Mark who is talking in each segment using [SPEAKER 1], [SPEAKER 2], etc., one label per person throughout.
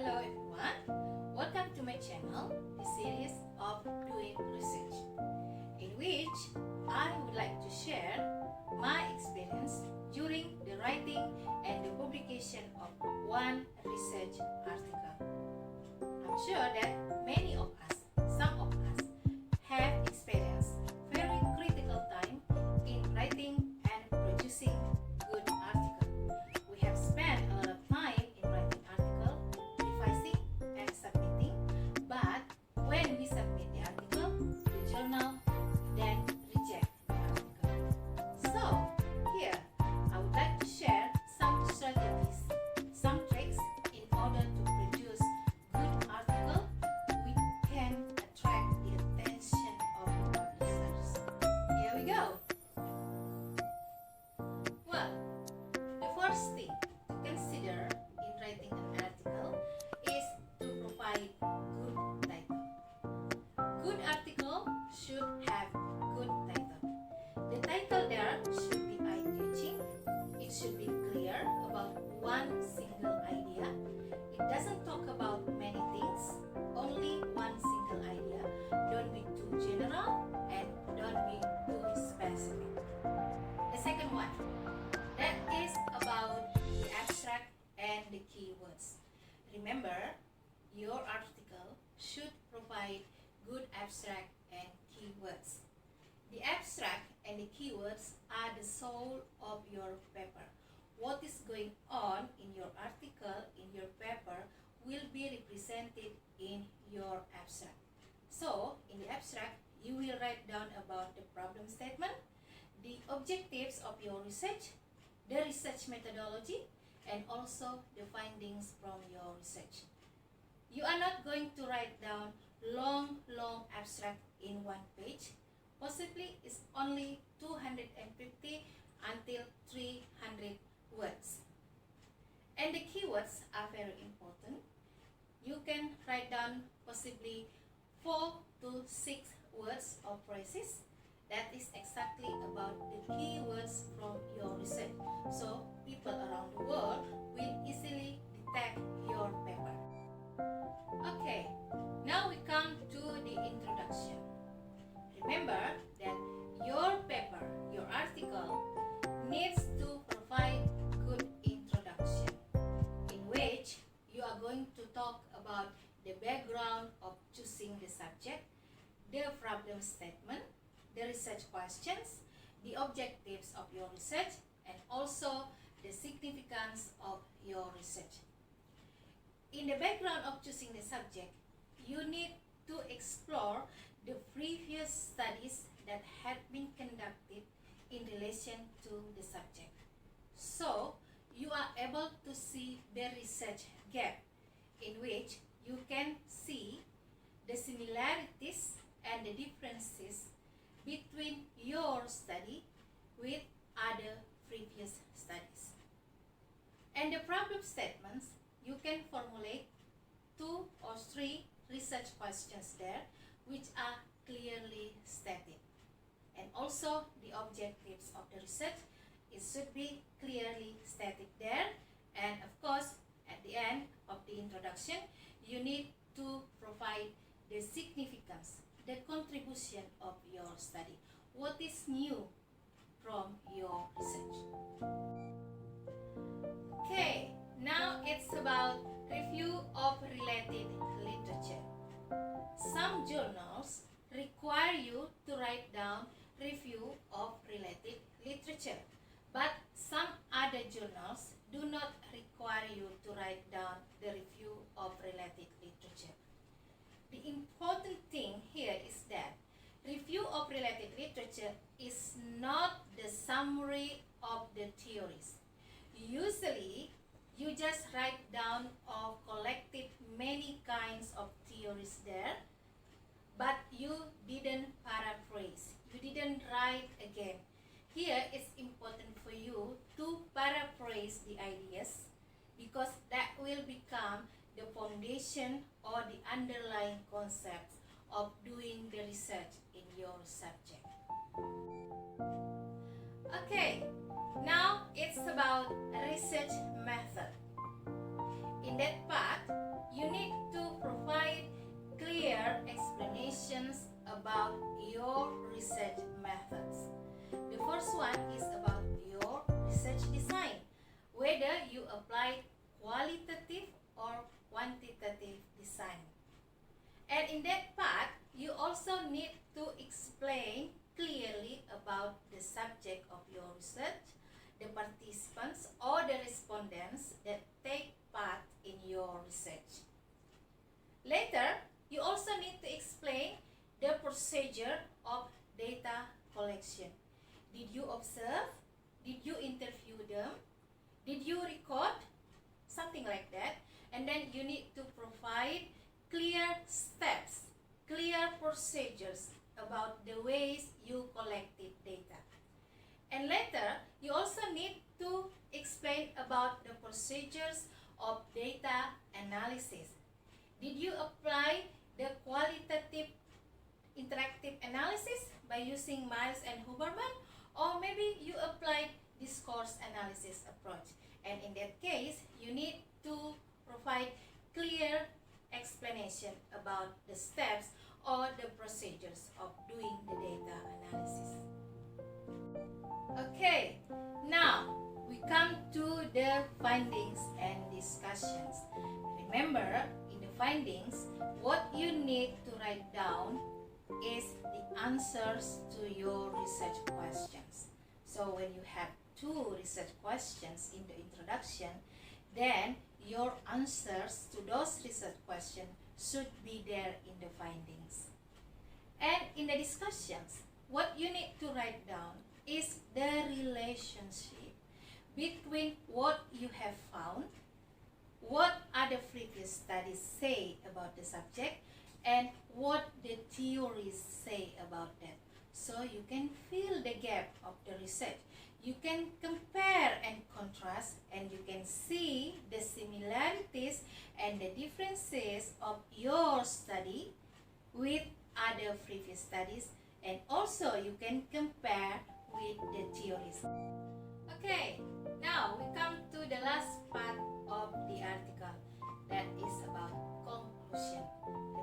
[SPEAKER 1] Hello everyone, welcome to my channel, the series of Doing Research, in which I would like to share my experience during the writing and the publication of one research article. I'm sure that many of us, some of us, have experienced very critical time in writing and producing good article. We have spent a lot of time in writing article, revising and submitting, but when we submit the article, the journal then reject the article. So here I would like to share some strategies, some tricks in order to produce good article we can attract the attention of publishers. Here we go. Well, the first thing to consider in writing an article is to provide good title. Good article should have good title. The title there should be eye-catching. It should be clear about one single idea. It doesn't talk about many things, only one single idea. Don't be too general and don't be too specific. The second one, that is about the abstract and the keywords. Remember, your article should provide good abstract and keywords. The abstract and the keywords are the soul of your paper. What is going on in your article, in your paper, will be represented in your abstract. So, in the abstract, you will write down about the problem statement, the objectives of your research, the research methodology, and also the findings from your research. You are not going to write down long abstract in one page. Possibly it's only 250 until 300 words. And the keywords are very important. You can write down possibly 4 to 6 words or phrases. That is exactly about the keywords from your research. So people around the world will easily detect your paper. Okay, now we come to the introduction. Remember that your paper, your article, needs to provide good introduction in which you are going to talk about the background of choosing the subject, the problem statement, the research questions, the objectives of your research, and also the significance of your research. In the background of choosing the subject, you need to explore the previous studies that had been conducted in relation to the subject. So, you are able to see the research gap in which you can see the similarities and the differences between your study with other previous studies. And the problem statements, you can formulate 2 or 3 research questions there which are clearly stated. And also the objectives of the research, it should be clearly stated there. And of course, at the end of the introduction, you need to provide the significance, the contribution of your study. What is new from your research? Okay, now it's about review of related literature. Some journals require you to write down review of related literature, but some other journals do not require you to write down the review of related literature. The important thing here is that review of related literature is not the summary of the theories. Usually, you just write down or collected many kinds of theories there, but you didn't paraphrase. You didn't write again. Here, it's important for you to paraphrase the ideas because that will become the foundation or the underlying concepts of doing the research in your subject. Okay, now it's about research method. In that part, qualitative or quantitative design. And in that part, you also need to explain clearly about the subject of your research, the participants or the respondents that take part in your research. Later, you also need to explain the procedure of data collection. Did you observe? Did you interview them? Did you record? Something like that. And then you need to provide clear steps, clear procedures about the ways you collected data. And later, you also need to explain about the procedures of data analysis. Did you apply the qualitative interactive analysis by using Miles and Huberman? Or maybe you applied discourse analysis approach. And in that case, you need to provide clear explanation about the steps or the procedures of doing the data analysis. Okay, now we come to the findings and discussions. Remember, in the findings, what you need to write down is the answers to your research questions. So when you have 2 research questions in the introduction, then your answers to those research questions should be there in the findings. And in the discussions, what you need to write down is the relationship between what you have found, what other previous studies say about the subject, and what the theories say about that. So you can fill the gap of the research. You can compare and contrast, and you can see the similarities and the differences of your study with other previous studies, and also you can compare with the theories. Okay, now we come to the last part of the article, that is about conclusion.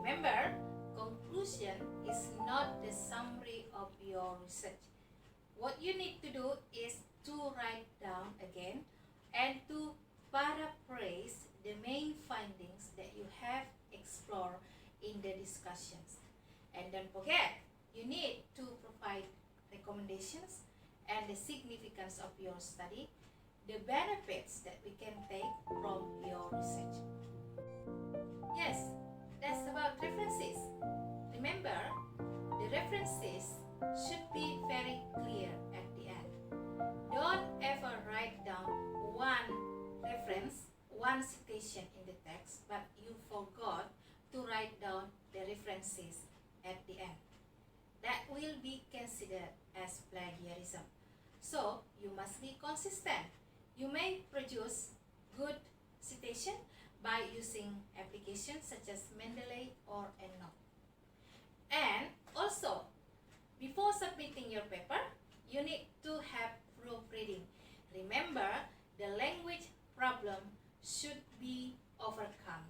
[SPEAKER 1] Remember, conclusion is not the summary of your research. What you need to do is to write down again and to paraphrase the main findings that you have explored in the discussions. And don't forget, you need to provide recommendations and the significance of your study, the benefits that we can take from your research. Yes, that's about references. Remember, the references should be very clear at the end. Don't ever write down one reference, one citation in the text, but you forgot to write down the references at the end. That will be considered as plagiarism. So, you must be consistent. You may produce good citation by using applications such as Mendeley or EndNote. And also, before submitting your paper, you need to have proofreading. Remember, the language problem should be overcome.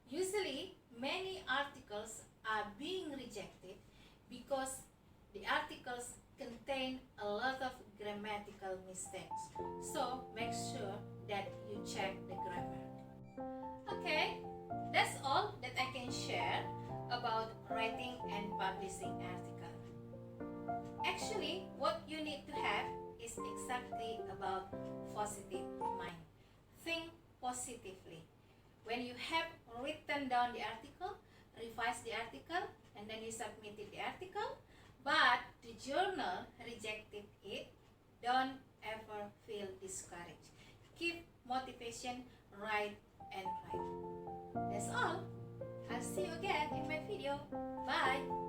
[SPEAKER 1] Usually, many articles are being rejected because the articles contain a lot of grammatical mistakes. So, make sure that you check the grammar. Okay, that's all that I can share about writing and publishing article. Actually, what you need to have is exactly about positive mind. Think positively. When you have written down the article, revise the article, and then you submitted the article, but the journal rejected it, don't ever feel discouraged. Keep motivation, write and write. That's all. I'll see you again in my video. Bye.